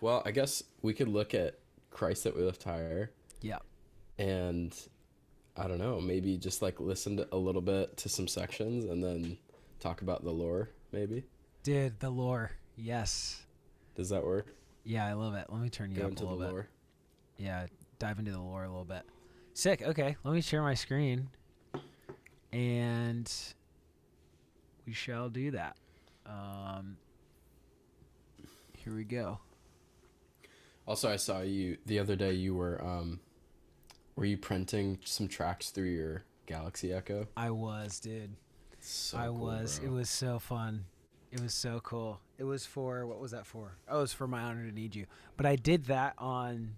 Well, I guess we could look at Christ that we lift higher, Yeah. and I don't know, maybe just like listen to a little bit to some sections and then talk about the lore, maybe. Dude, the lore. Yes. Does that work? Yeah, I love it. Let me turn you Go up a into the little bit. lore. Yeah, dive into the lore a little bit. Sick. Okay, let me share my screen, and we shall do that. Here we go. Also, I saw you the other day. You were you printing some tracks through your Galaxy Echo? I was, dude. So I cool, was. bro. It was so fun. It was so cool. It was for, what was that for? Oh, it was for My Honor to Need You. But I did that on,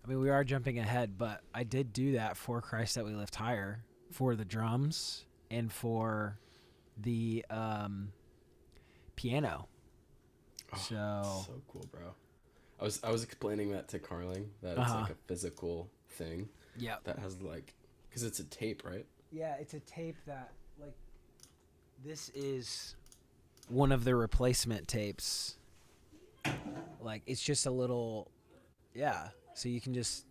I mean, we are jumping ahead, but I did do that for Christ That We Lift Higher, for the drums and for the piano. Oh, So, so cool, bro. I was explaining that to Carling, that it's like a physical thing yeah. that has like, because it's a tape, right? Yeah, it's a tape that, like, this is one of the replacement tapes. Like, it's just a little, yeah. So you can just,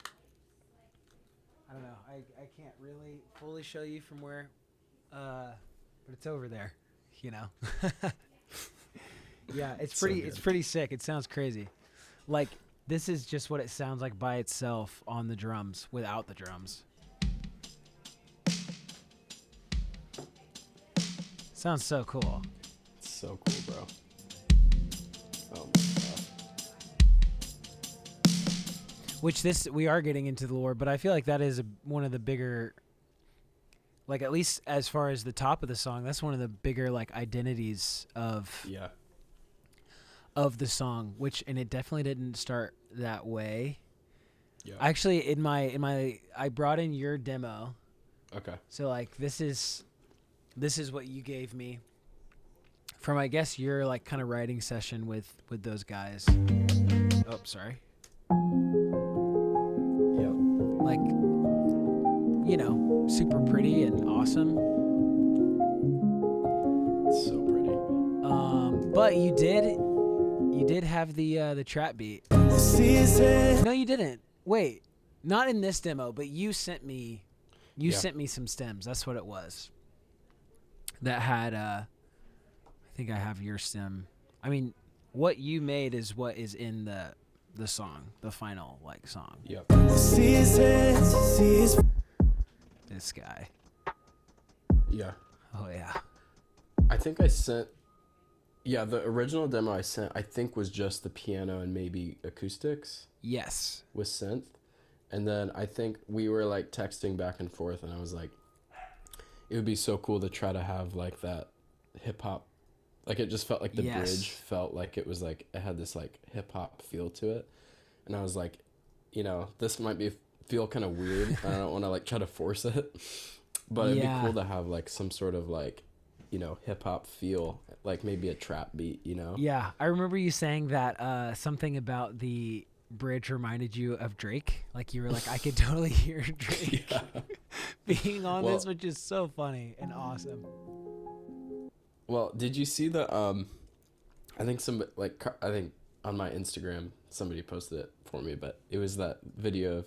I don't know. I can't really fully show you from where, but it's over there, you know. Yeah, it's So pretty. good. It's pretty sick. It sounds crazy. Like, this is just what it sounds like by itself on the drums without the drums. Sounds so cool. It's so cool, bro. Oh my god. Which this, we are getting into the lore, but I feel like that is one of the bigger, like, at least as far as the top of the song, that's one of the bigger, like, identities of Yeah. the song. Which, and it definitely didn't start that way. Yeah. Actually, in my I brought in your demo. Okay. So, like, this is what you gave me from, I guess, your, like, kind of writing session with those guys. Oh, sorry. Yep. Like, you know, super pretty and awesome. It's so pretty. But you did have the trap beat. No, you didn't. Wait, not in this demo, but you sent me some stems. That's what it was. That had I think I have your stem. I mean, what you made is what is in the song, the final, like, song. Yep. This guy. Yeah. Oh yeah. I think I sent. Yeah, the original demo I sent, I think, was just the piano and maybe acoustics Yes. with synth. And then I think we were like texting back and forth, and I was like, it would be so cool to try to have like that hip hop. Like, it just felt like the bridge felt like it was like, it had this like hip hop feel to it. And I was like, you know, this might feel kind of weird. I don't want to like try to force it, but it'd be cool to have like some sort of like, you know, hip hop feel, like maybe a trap beat, you know? Yeah, I remember you saying that something about the bridge reminded you of Drake. Like, you were like, I could totally hear Drake being on this, which is so funny and awesome. Well, did you see the I think on my Instagram somebody posted it for me, but it was that video of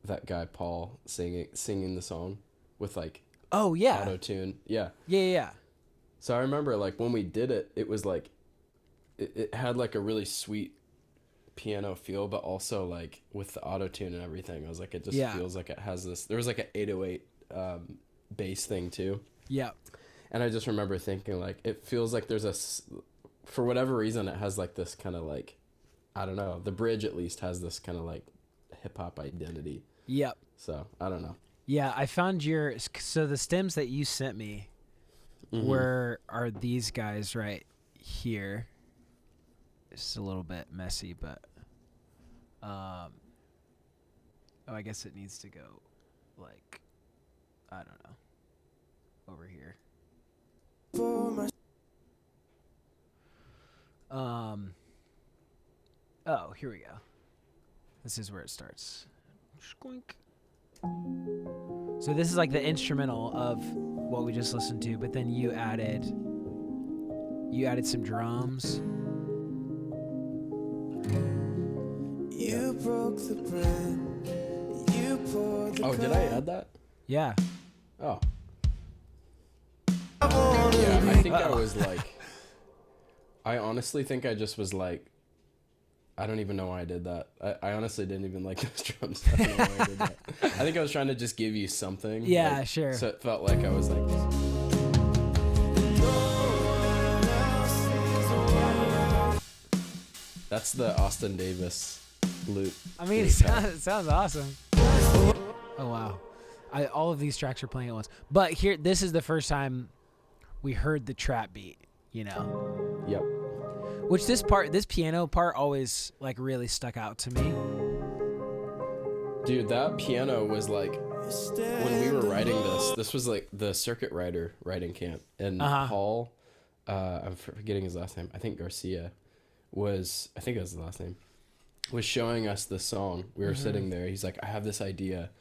that guy Paul singing the song with like auto tune. Yeah. So I remember like when we did it, it was like it had like a really sweet piano feel, but also like with the auto tune and everything, I was like, it just feels like it has this. There was like an 808 bass thing too. Yeah. And I just remember thinking like, it feels like for whatever reason, it has like this kind of like, I don't know, the bridge at least has this kind of like hip hop identity. Yep. So I don't know. Yeah, I found so the stems that you sent me are these guys right here. It's a little bit messy, but oh, I guess it needs to go like, I don't know, over here. Oh, here we go. This is where it starts. Squink. So this is like the instrumental of what we just listened to, but then you added some drums. broke the bread. You poured the Oh, did I add that? Yeah. Oh. Yeah, I think I was like... I honestly think I just was like... I don't even know why I did that. I honestly didn't even like those drums. I don't know why I did that. I think I was trying to just give you something. Yeah, like, sure. So it felt like I was like... That's the Austin Davis loop. I mean, it sounds awesome. Oh, wow. All of these tracks are playing at once. But here, this is the first time we heard the trap beat, you know? Yep. Which this piano part always, like, really stuck out to me. Dude, that piano was like... When we were writing this was like the circuit rider writing camp. And Paul, I'm forgetting his last name, I think Garcia, I think that was the last name, was showing us the song. We were sitting there. He's like, I have this idea.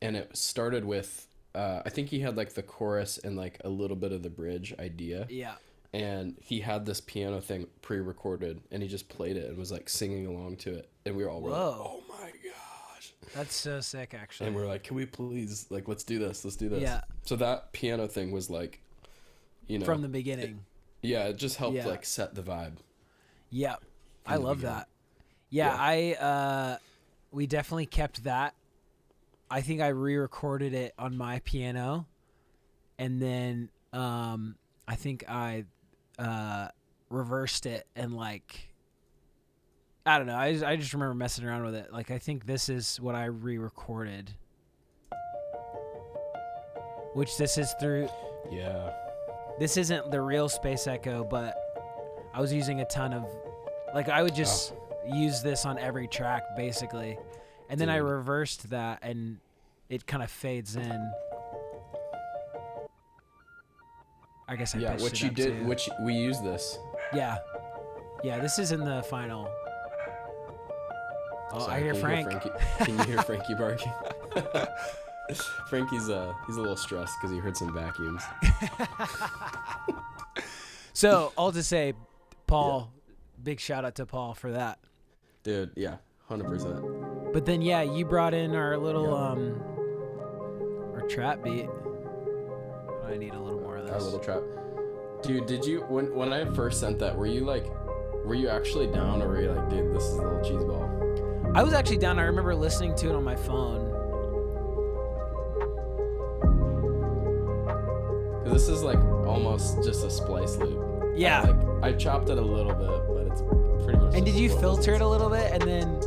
And it started with, I think he had like the chorus and like a little bit of the bridge idea. Yeah. And he had this piano thing pre-recorded and he just played it and was like singing along to it. And we were all like, oh my gosh. That's so sick, actually. And we're like, can we please, like, let's do this. Yeah. So that piano thing was like, you know. From the beginning. It just helped like set the vibe. Yeah. I love that. Yeah. We definitely kept that. I think I re-recorded it on my piano, and then I think I reversed it and like I don't know. I just remember messing around with it. Like I think this is what I re-recorded, which this is through. Yeah. This isn't the real Space Echo, but I was using a ton of, like I would just use this on every track basically. And then I reversed that, and it kind of fades in. I guess I pitched which it you up did, too. which we used this. Yeah, this is in the final. Oh, Sorry, I hear Frank. Can you hear Frankie barking? Frankie's he's a little stressed because he heard some vacuums. So all to say, Paul, big shout out to Paul for that. Dude, yeah, 100%. But then you brought in our little our trap beat. I need a little more of this. Our little trap. Dude, did you when I first sent that, were you actually down, or were you like, dude, this is a little cheese ball? I was actually down. I remember listening to it on my phone. This is like almost just a splice loop. Yeah. I chopped it a little bit, but it's pretty much. And did you filter it a little bit and then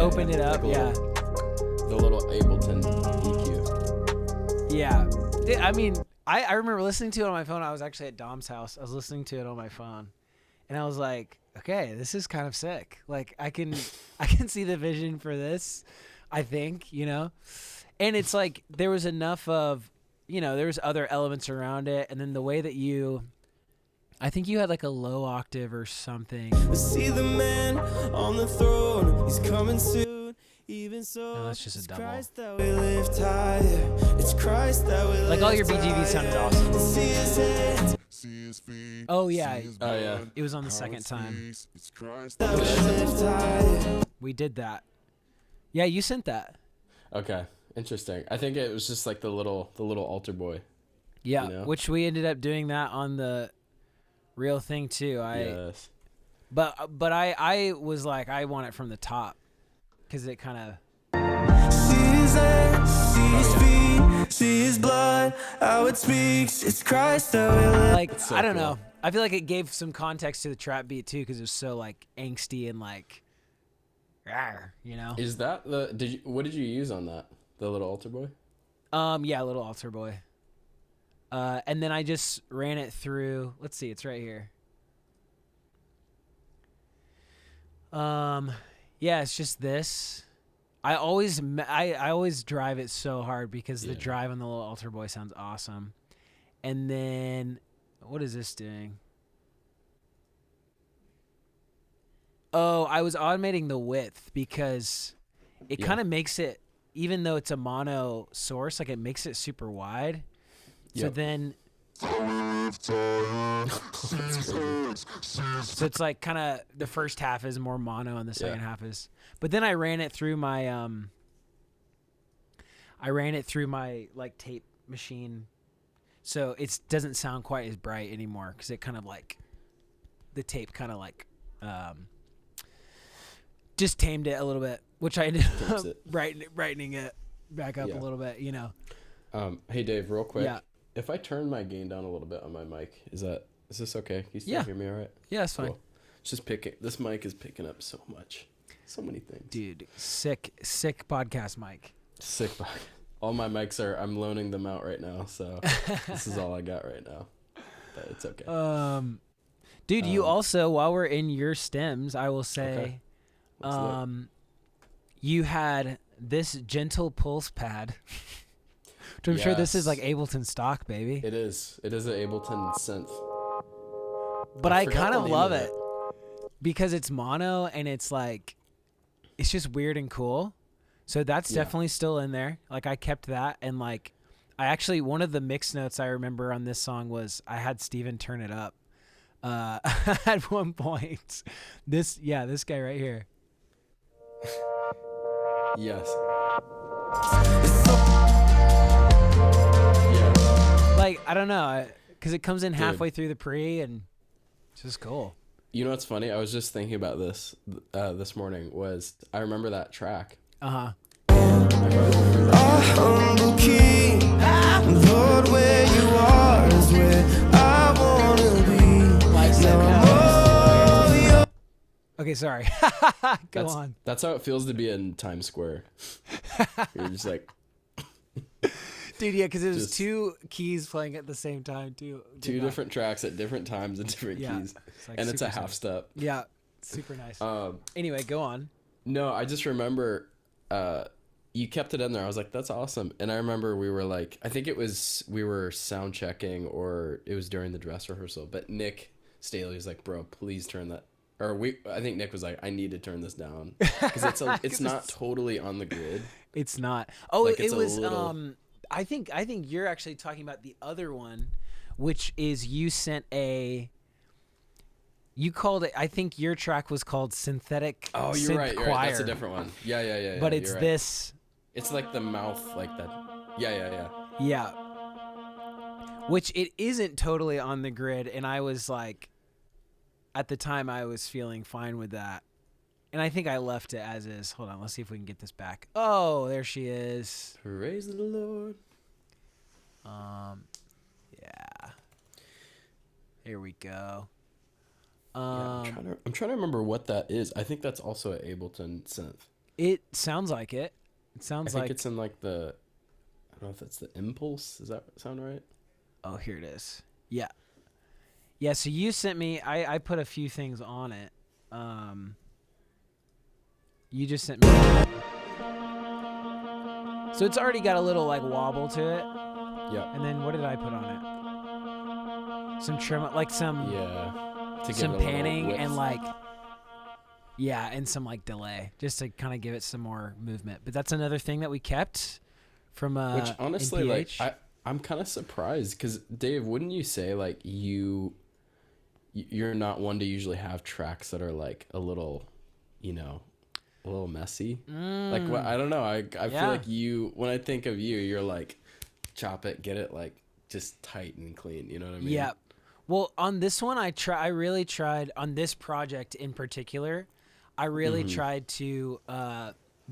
open it up? Like the little Ableton EQ. Yeah. I mean, I remember listening to it on my phone. I was actually at Dom's house. I was listening to it on my phone, and I was like, okay, this is kind of sick. Like I can see the vision for this. I think, and it's like there was enough of. There was other elements around it, and then the way that I think you had like a low octave or something. See the man on the throne, he's coming soon. Even so, no, that's just a double. Christ that we lift higher. It's Christ that we like all your BGV sounded awesome. See his hands. Oh yeah, yeah. It was on the second time. It's Christ that we lift higher. We did that. Yeah, you sent that. Okay. Interesting. I think it was just like the little altar boy. Yeah, which we ended up doing that on the real thing too. Yes. But I was like, I want it from the top because it kind of. See his hands, see his feet, see his blood, how it speaks. It's Christ that we live. Like so I don't cool. know. I feel like it gave some context to the trap beat too because it was so like angsty and like, Is that what did you use on that? The little altar boy? Yeah, little altar boy. And then I just ran it through. Let's see, it's right here. Yeah, it's just this. I always drive it so hard because the drive on the little altar boy sounds awesome. And then what is this doing? Oh, I was automating the width because it kind of makes it, even though it's a mono source, like it makes it super wide. So then So it's like kind of the first half is more mono and the second half is. But then I ran it through my like tape machine, so it doesn't sound quite as bright anymore because it kind of like the tape kind of like just tamed it a little bit, which I ended up brightening it back up a little bit, you know. Hey Dave, real quick. Yeah. If I turn my gain down a little bit on my mic, is this okay? Can you still hear me all right? Yeah, it's fine. Cool. It's just this mic is picking up so much. So many things. Dude, sick podcast mic. Sick mic. All my mics I'm loaning them out right now, so this is all I got right now. But it's okay. Dude, you also, while we're in your stems, I will say, you had this gentle pulse pad. Which I'm sure this is like Ableton stock, baby. It is. It is an Ableton synth. But I kind of love it because it's mono and it's like, it's just weird and cool. So that's definitely still in there. Like I kept that, and like I actually, one of the mix notes I remember on this song was I had Steven turn it up at one point. This guy right here. Yes. Like, I don't know, because it comes in halfway through the pre, and it's just cool. You know what's funny? I was just thinking about this this morning. I remember that track. Uh-huh. Our humble King, Lord, where you are is where I wanna be. Okay, sorry. Go on. That's how it feels to be in Times Square. You're just like... Dude, yeah, because it was two keys playing at the same time, too. Two different tracks at different times and different keys. Like and it's a half step. Yeah, super nice. Anyway, go on. No, I just remember you kept it in there. I was like, that's awesome. And I remember we were like, I think we were sound checking or it was during the dress rehearsal. But Nick Staley was like, bro, please turn that. I think Nick was like, I need to turn this down. Because it's not totally on the grid. It's not. Oh, like it was... I think you're actually talking about the other one, which is you called it, I think your track was called Synthetic Oh, you're Synth right. Choir. That's a different one. Yeah. But it's this. It's like the mouth like that. Yeah. Yeah. Which it isn't totally on the grid, and I was like, at the time I was feeling fine with that. And I think I left it as is. Hold on, let's see if we can get this back. Oh, there she is. Praise the Lord. Yeah. Here we go. I'm trying to remember what that is. I think that's also an Ableton synth. It sounds like it. I think it's in like the... I don't know if that's the Impulse. Does that sound right? Oh, here it is. Yeah. Yeah, so you sent me... I put a few things on it. You just sent me... So it's already got a little like wobble to it. Yeah. And then what did I put on it? Some trim, like some... Yeah. Some panning and like... Yeah, and some like delay, just to kind of give it some more movement. But that's another thing that we kept from which honestly, NPH. like I'm kind of surprised because Dave, wouldn't you say like you're not one to usually have tracks that are like a little, a little messy. Like what? I don't know. I feel like when I think of you're like, chop it, get it like just tight and clean. You know what I mean? Yeah. Well, on this one, I really tried on this project in particular. I really tried to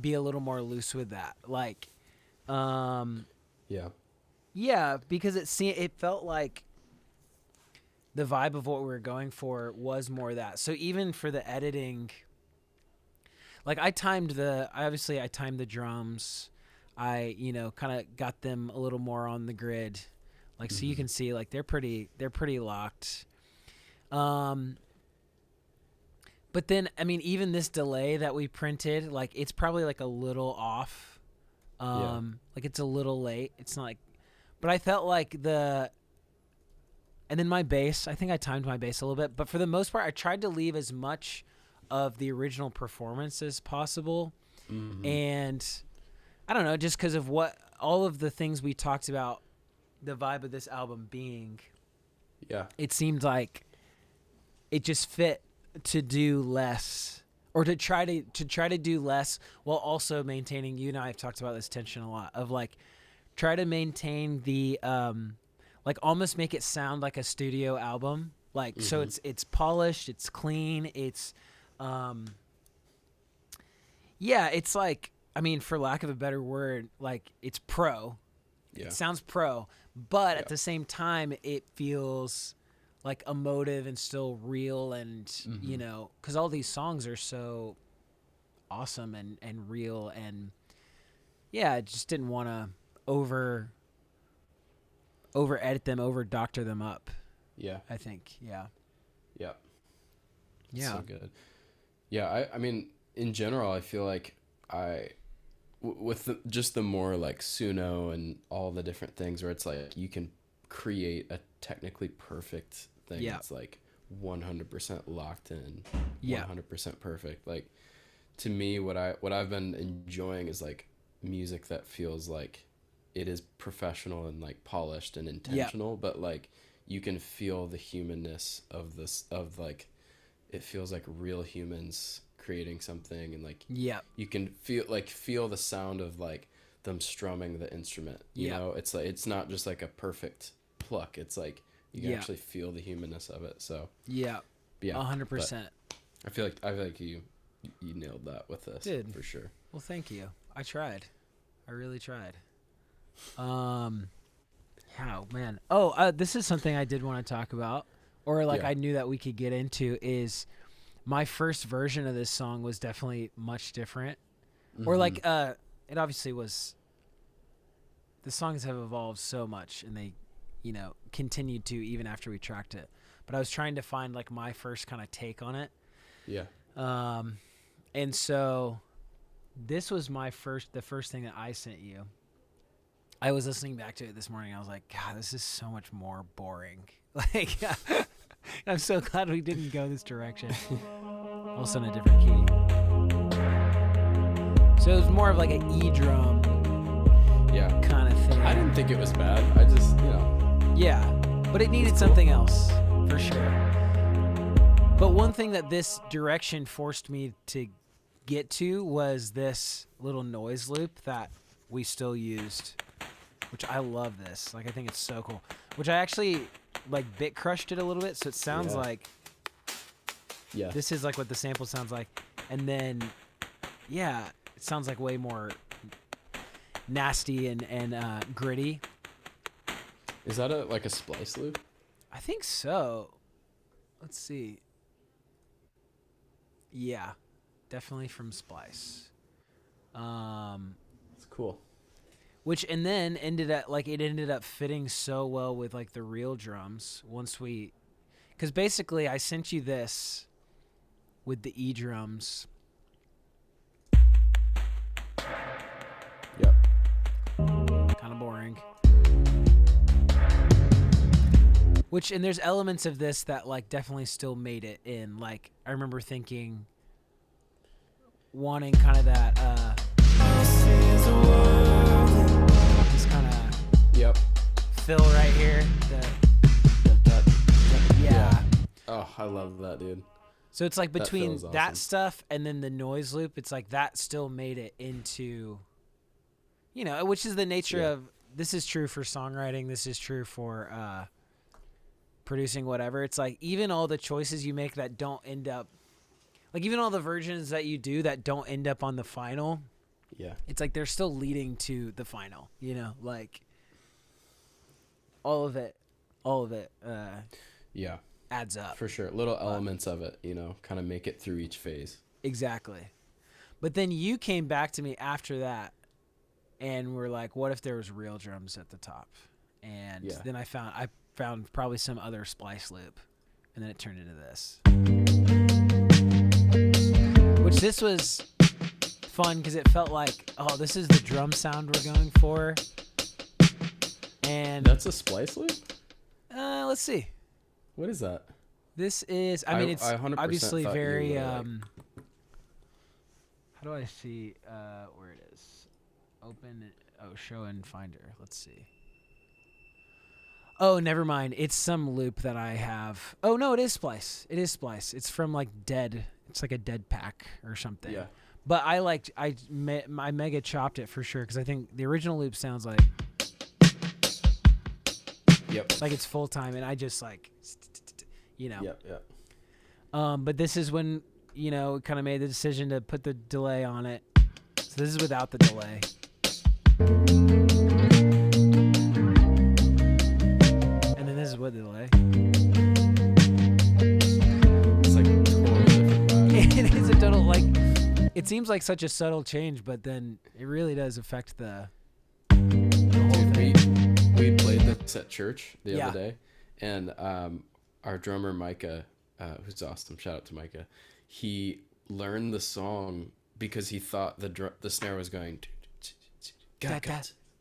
be a little more loose with that. Like, yeah, because it felt like the vibe of what we were going for was more that. So even for the editing, like I timed the drums. I, kind of got them a little more on the grid. Like, so you can see like they're pretty locked. But then, I mean, even this delay that we printed, like it's probably like a little off. Like it's a little late. It's not like, but I felt like and then my bass, I think I timed my bass a little bit, but for the most part, I tried to leave as much of the original performance as possible. And I don't know, just because of all of the things we talked about, the vibe of this album being, Yeah. it seemed like it just fit to do less, or to try to do less while also maintaining. You and I have talked about this tension a lot of like try to maintain the like almost make it sound like a studio album, like so it's polished, it's clean, it's yeah, it's like, I mean, for lack of a better word, like it's pro. Yeah. It sounds pro, but at the same time, it feels like emotive and still real, and you know, because all these songs are so awesome and real, and yeah, I just didn't want to over edit them, over doctor them up. Yeah. I think, yeah. So good. Yeah, I mean, in general, I feel like with just the more like Suno and all the different things where it's like you can create a technically perfect thing. It's like 100% locked in, 100% perfect. Like, to me, what I've been enjoying is like music that feels like it is professional and like polished and intentional, but like you can feel the humanness of this, of like it feels like real humans creating something, and like you can feel the sound of like them strumming the instrument, you know. It's like, it's not just like a perfect pluck, it's like you can actually feel the humanness of it. So 100%. I feel like you nailed that with this. Dude, for sure. Well, thank you. I tried. I really tried. Yeah, man. This is something I did want to talk about, or like I knew that we could get into, is my first version of this song was definitely much different. Or like it obviously was. The songs have evolved so much, and they, you know, continued to even after we tracked it. But I was trying to find like my first kind of take on it. Yeah. And so this was the first thing that I sent you. I was listening back to it this morning. I was like, God, this is so much more boring. Like, I'm so glad we didn't go this direction. Also in a different key. So it was more of like an E drum kind of thing. I didn't think it was bad. I just, you know. Yeah, but it needed something else, for sure. But one thing that this direction forced me to get to was this little noise loop that we still used, which I love this. Like, I think it's so cool. Which I actually, like, bit crushed it a little bit, so it sounds like... Yeah. This is, like, what the sample sounds like. And then, yeah, it sounds like way more nasty and gritty. Is that like a splice loop? I think so. Let's see. Yeah, definitely from Splice. It's cool. Which, and then ended up fitting so well with like the real drums once we, because basically I sent you this with the E drums. Yep. Kind of boring. Which, and there's elements of this that like definitely still made it in. Like, I remember thinking, wanting kind of that, this kind of fill right here. Yeah. Oh, I love that, dude. So it's like between that awesome. Stuff and then the noise loop, it's like that still made it into, you know, which is the nature of, this is true for songwriting, this is true for producing whatever. It's like even all the choices you make that don't end up, like even all the versions that you do that don't end up on the final, it's like they're still leading to the final, you know, like all of it adds up. For sure. Little elements of it, you know, kind of make it through each phase. Exactly. But then you came back to me after that and were like, what if there was real drums at the top? And then I found probably some other splice loop, and then it turned into this. Which this was fun because it felt like, oh, this is the drum sound we're going for. And that's a splice loop? Let's see. What is that? This is, I mean, it's obviously very, how do I see where it is? Open, show and finder. Let's see. Oh, never mind. It's some loop that I have. Oh no, it is Splice. It is Splice. It's from like Dead. It's like a Dead pack or something. Yeah. But I mega chopped it for sure because I think the original loop sounds like like it's full time, and I just like, you know. Yep. But this is when, you know, kind of made the decision to put the delay on it. So this is without the delay. And then this is with the delay. It's like a totally different vibe. It is a total, like, it seems like such a subtle change, but then it really does affect the whole thing. We played this at church the Yeah. other day, and our drummer Micah, who's awesome, shout out to Micah, he learned the song because he thought the snare was going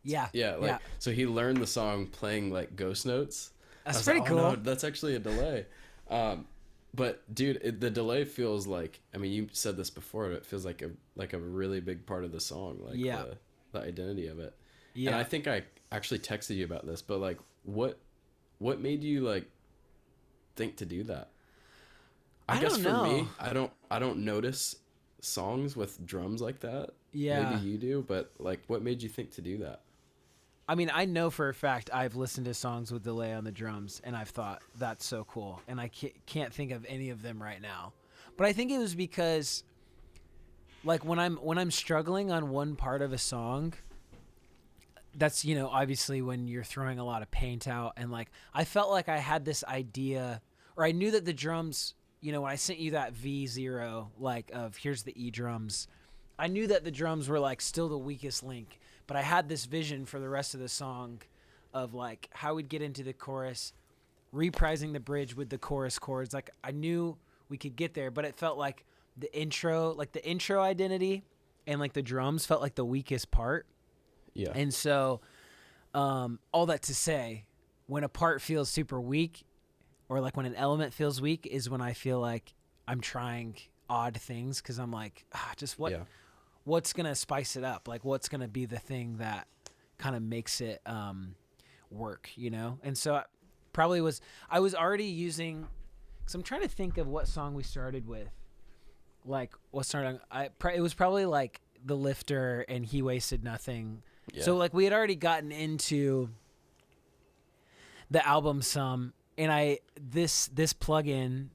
Yeah. yeah, like, so he learned the song playing like ghost notes. That's I was pretty like, cool. Oh, no, that's actually a delay. But dude, the delay feels like, I mean, you said this before, but it feels like a really big part of the song, like the identity of it. Yeah. And I think I actually texted you about this, but like, what made you like think to do that? I guess don't for know. me, I don't notice songs with drums like that. Yeah. Maybe you do, but like, what made you think to do that? I mean, I know for a fact I've listened to songs with delay on the drums, and I've thought that's so cool, and I can't think of any of them right now. But I think it was because, like, when I'm struggling on one part of a song, that's, you know, obviously when you're throwing a lot of paint out, and like I felt like I had this idea, or I knew that the drums, you know, when I sent you that V0, like of here's the E drums, I knew that the drums were like still the weakest link. But I had this vision for the rest of the song of like how we'd get into the chorus, reprising the bridge with the chorus chords. Like I knew we could get there, but it felt like the intro identity and like the drums felt like the weakest part. Yeah. And so all that to say, when a part feels super weak, or like when an element feels weak, is when I feel like I'm trying odd things because I'm like, what's going to spice it up? Like, what's going to be the thing that kind of makes it work, you know? And so I was already using, because I'm trying to think of what song we started with. Like, what started, it was probably like The Lifter and He Wasted Nothing. Yeah. So, like, we had already gotten into the album some, and this plugin,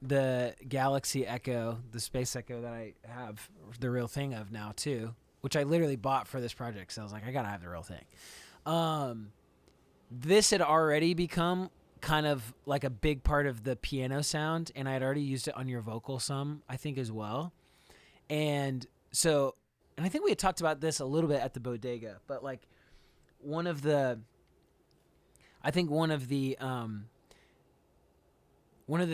the Galaxy Echo, the Space Echo that I have the real thing of now too, which I literally bought for this project. So I was like, I gotta have the real thing. This had already become kind of like a big part of the piano sound, and I had already used it on your vocal some, I think, as well. And so, and I think we had talked about this a little bit at the bodega, but like one of the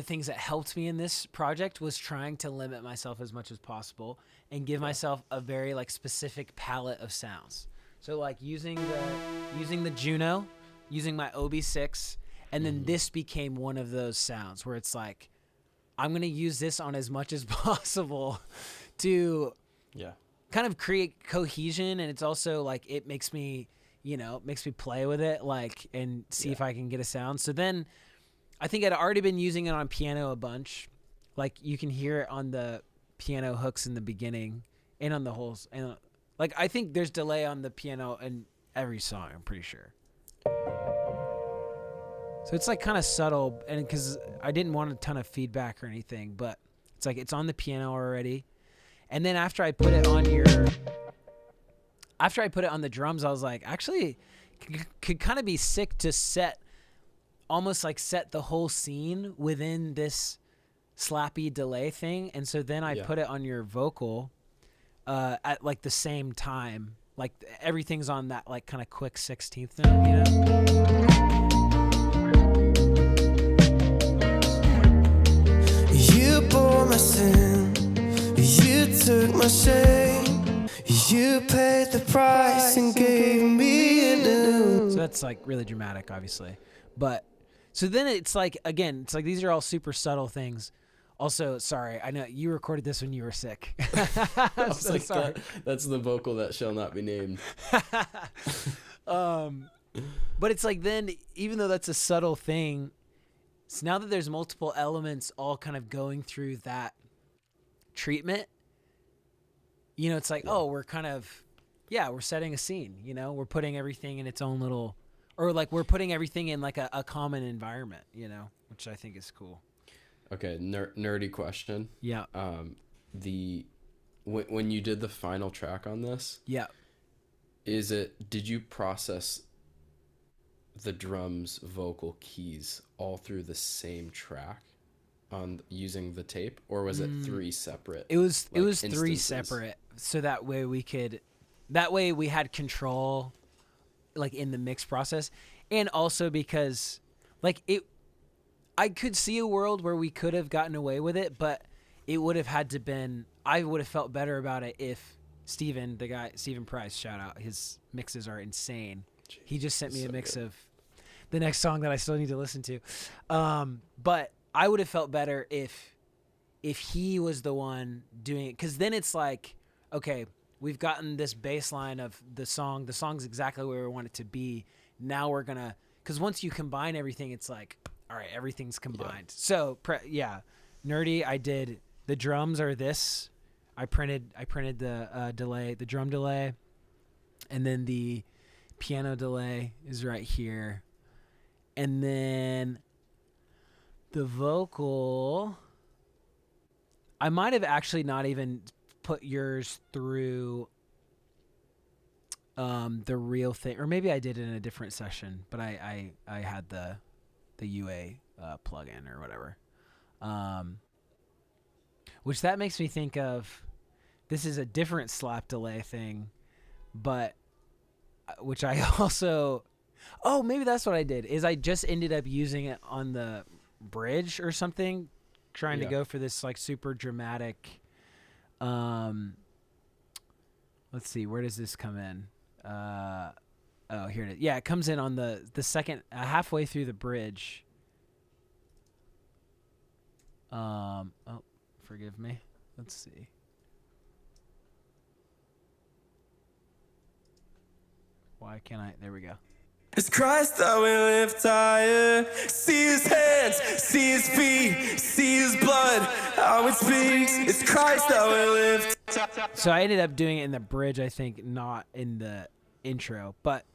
things that helped me in this project was trying to limit myself as much as possible and give myself a very like specific palette of sounds. So like using the Juno, using my OB6, and then this became one of those sounds where it's like, I'm going to use this on as much as possible to kind of create cohesion. And it's also like, it makes me play with it, like, and see if I can get a sound. So then I think I'd already been using it on piano a bunch. Like you can hear it on the piano hooks in the beginning and on the holes. And like, I think there's delay on the piano in every song, I'm pretty sure. So it's like kind of subtle, and because I didn't want a ton of feedback or anything, but it's like it's on the piano already. And then after I put it on the drums, I was like, actually could kind of be sick to set the whole scene within this slappy delay thing. And so then I put it on your vocal at like the same time, like everything's on that like kind of quick 16th note, you know? You bore my sin, you took my shame, you paid the price and gave me a new. So that's like really dramatic, obviously. But so then it's like, again, it's like these are all super subtle things. Also, sorry, I know you recorded this when you were sick. I was so like, sorry. That's the vocal that shall not be named. But it's like then, even though that's a subtle thing, so now that there's multiple elements all kind of going through that treatment, it's like, oh, we're kind of, we're setting a scene, we're putting everything in its own little, or like we're putting everything in like a common environment, which I think is cool. Okay, nerdy question. Yeah. When you did the final track on this, did you process the drums vocal keys all through the same track on using the tape, or was it three separate? It was instances? 3 separate, so that way we had control like in the mix process, and also because like I could see a world where we could have gotten away with it, but it would have had to been, I would have felt better about it if Steven Price, shout out, his mixes are insane. He just sent me a mix of the next song that I still need to listen to. But I would have felt better if he was the one doing it, because then it's like, okay, we've gotten this baseline of the song. The song's exactly where we want it to be. Now we're going to, because once you combine everything, it's like, all right, everything's combined. Yeah. So, nerdy, I did, the drums are this. I printed the delay, the drum delay, and then the piano delay is right here. And then the vocal, I might have actually not even put yours through the real thing, or maybe I did it in a different session, but I had the UA plugin or whatever. Which that makes me think of, this is a different slap delay thing, but which I also, maybe that's what I did, is I just ended up using it on the bridge or something, trying to go for this like super dramatic, let's see, where does this come in? Here it is. Yeah, it comes in on the second, halfway through the bridge. Forgive me. Let's see. Why can't I? There we go. It's Christ that we lift higher. See his hands, see his feet, see his blood, how it speaks. It's Christ that we lift. So I ended up doing it in the bridge, I think, not in the intro, but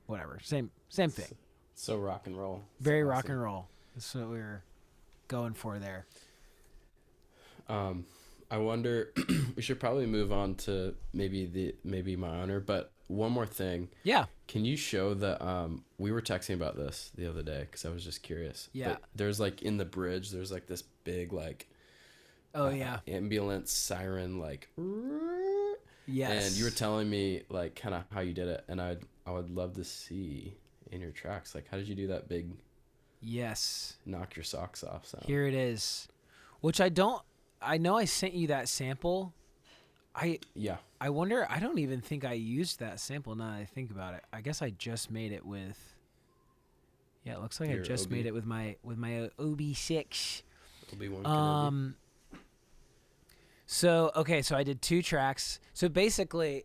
whatever. Same thing. So rock and roll. Very awesome. Rock and roll. That's what we were going for there. I wonder, we should probably move on to maybe my honor, but one more thing. Yeah. Can you show the, we were texting about this the other day because I was just curious. Yeah. But there's like in the bridge, there's like this big like, ambulance siren, like, yes. And you were telling me like kind of how you did it, and I would love to see in your tracks, like, how did you do that big, knock your socks off sound? Here it is, which I know I sent you that sample. I wonder, I don't even think I used that sample now that I think about it. I guess I just made it with, it looks like I just made it with my OB6. OB1 So I did 2 tracks. So basically,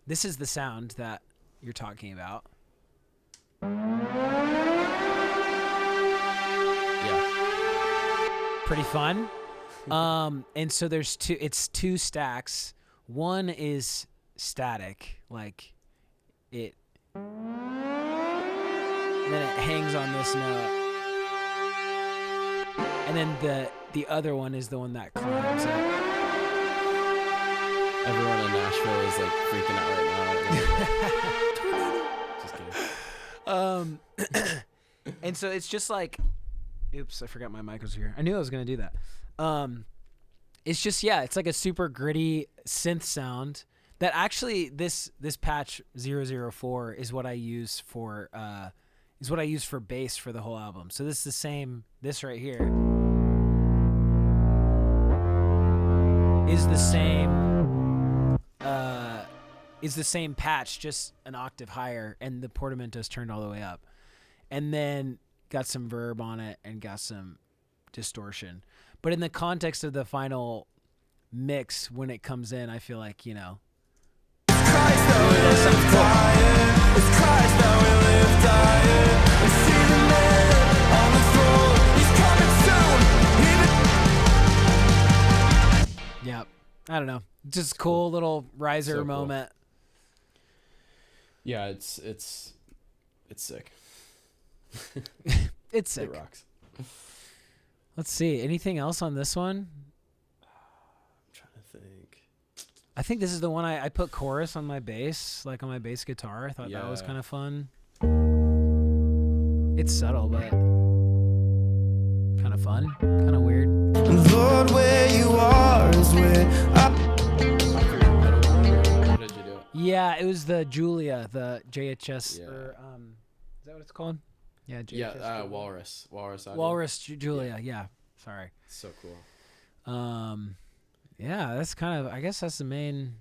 this is the sound that you're talking about. Yeah. Pretty fun. And so it's 2 stacks. One is static, like it, and then it hangs on this note. And then the other one is the one that climbs up. Everyone in Nashville is like freaking out right now. Just kidding. And so it's just like, oops, I forgot my mic was here. I knew I was going to do that. It's just, it's like a super gritty synth sound that actually this patch 004 is what I use for bass for the whole album. So this is the same, this right here is the same patch, just an octave higher, and the portamento's turned all the way up. And then got some verb on it and got some distortion. But in the context of the final mix, when it comes in, I feel like, It's Christ that we lift higher. It's Christ that we lift Yeah. I don't know. Just cool little riser So cool. moment. Yeah, it's sick. It's sick. It rocks. Let's see. Anything else on this one? I'm trying to think. I think this is the one I put chorus on my bass, like on my bass guitar. I thought that was Yeah. kind of fun. It's subtle, but kind of fun, kind of weird. Lord, where you are is where I. How did you do it? Yeah, it was the Julia, the JHS, Yeah. or is that what it's called? Yeah, JHS. Yeah, Julia. Walrus audio. Walrus Julia. Yeah, sorry. So cool. Yeah, that's kind of. I guess that's the main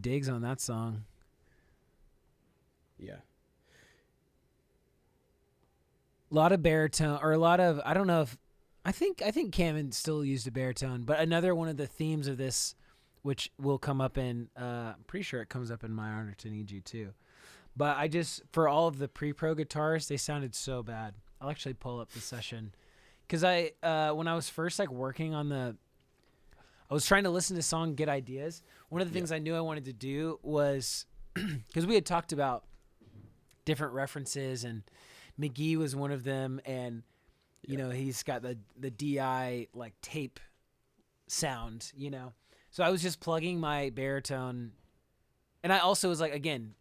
digs on that song. Yeah. A lot of baritone, or a lot of, I don't know if, I think Cameron still used a baritone, but another one of the themes of this, which will come up in, I'm pretty sure it comes up in My Honor to Need You too. But I just, for all of the pre-pro guitars, they sounded so bad. I'll actually pull up the session. Because when I was first like working on I was trying to listen to the song, get ideas. One of the things I knew I wanted to do was, because we had talked about different references, and McGee was one of them, and you know, he's got the DI like tape sound, you know. So I was just plugging my baritone, and I also was like, again,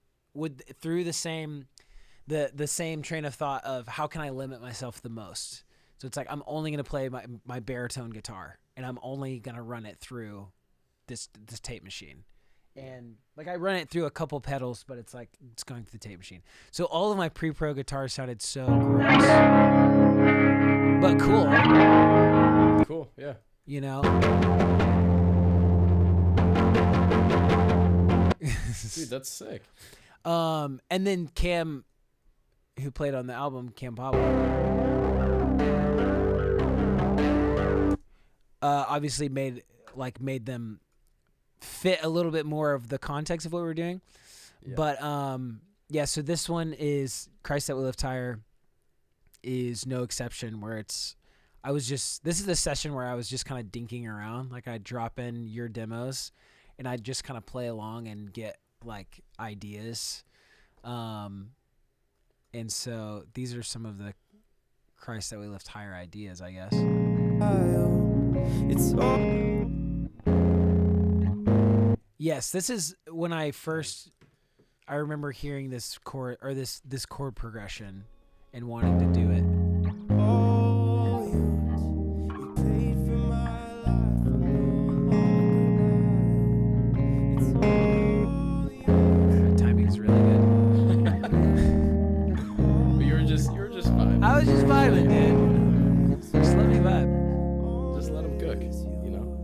through the same train of thought of how can I limit myself the most. So it's like I'm only gonna play my baritone guitar, and I'm only gonna run it through this tape machine. And like I run it through a couple pedals, but it's like it's going through the tape machine. So all of my pre-pro guitars sounded so gross, but cool. Cool. Yeah. You know. Dude, that's sick. And then Cam, who played on the album, Cam Pablo, obviously made them fit a little bit more of the context of what we were doing. Yeah. But yeah, so this one is Christ That We Lift Higher is no exception, where this is the session where I was just kind of dinking around. Like I'd drop in your demos and I'd just kind of play along and get like ideas. And so these are some of the Christ That We Lift Higher ideas, I guess. It's all. Yes, this is when I remember hearing this chord, or this chord progression and wanting to do it. Timing's really good. You were just vibing. I was just vibing, dude. Just let me vibe. Just let him cook, you know.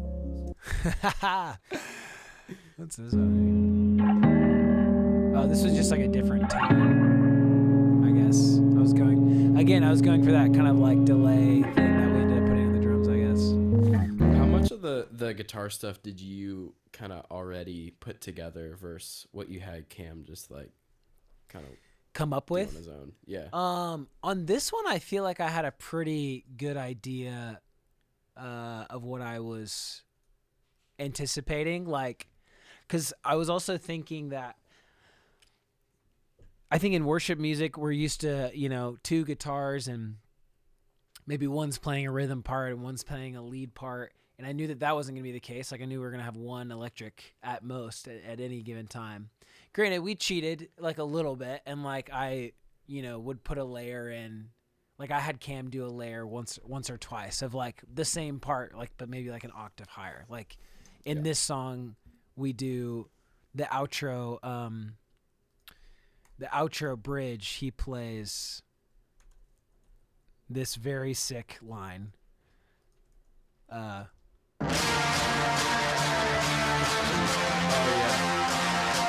What's this? Oh, this was just like a different tone, I guess. I was going for that kind of like delay thing that we ended up putting on the drums, I guess. How much of the guitar stuff did you kind of already put together versus what you had Cam just like kind of Come up do on with? his own? Yeah. On this one, I feel like I had a pretty good idea of what I was anticipating, like, because I was also thinking that I think in worship music we're used to, you know, two guitars and maybe one's playing a rhythm part and one's playing a lead part, and I knew that wasn't going to be the case. Like I knew we were going to have one electric at most at any given time. Granted, we cheated like a little bit, and like I, you know, would put a layer in. Like I had Cam do a layer once or twice of like the same part, like but maybe like an octave higher. Like in this song, we do the outro bridge. He plays this very sick line.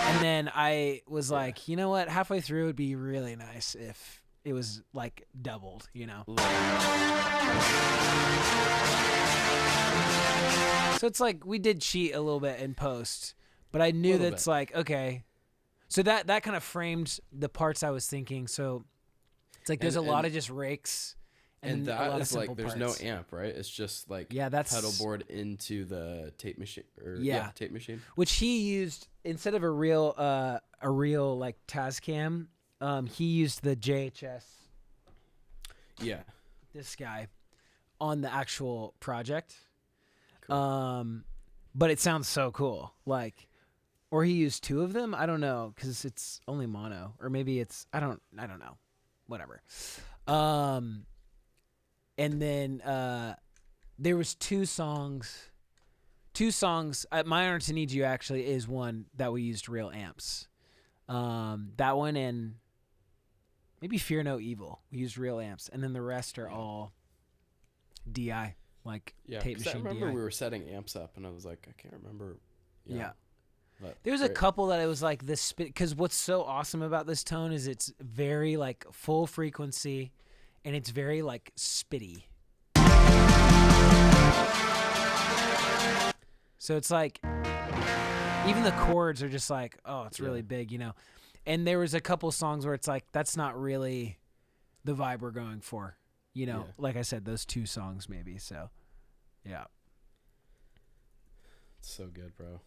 And then I was like, you know what? Halfway through, it would be really nice if it was like doubled, you know? So it's like we did cheat a little bit in post, but I knew that it's like, okay. So that kind of framed the parts I was thinking. So it's like there's a lot of just rakes And then a lot that of is like simple there's parts. no amp, right? It's just like that's pedal board into the tape machine or tape machine. Which he used instead of a real like Tascam, he used the JHS. Yeah. This guy on the actual project. Cool. But it sounds so cool. Like, or he used 2 of them. I don't know, because it's only mono, or maybe it's I don't know, whatever. And then there was 2 songs. 2 songs. My Honor to Need You actually is one that we used real amps. That one and maybe Fear No Evil. We used real amps, and then the rest are all DI, like tape machine. I remember DI. we were setting amps up, and I was like, I can't remember. Yeah. But There's a couple that it was like this spit, because what's so awesome about this tone is it's very like full frequency, and it's very like spitty. So it's like even the chords are just like, oh, it's really big, you know. And there was a couple songs where it's like that's not really the vibe we're going for, you know. Like I said, those 2 songs maybe. So, yeah. It's so good, bro.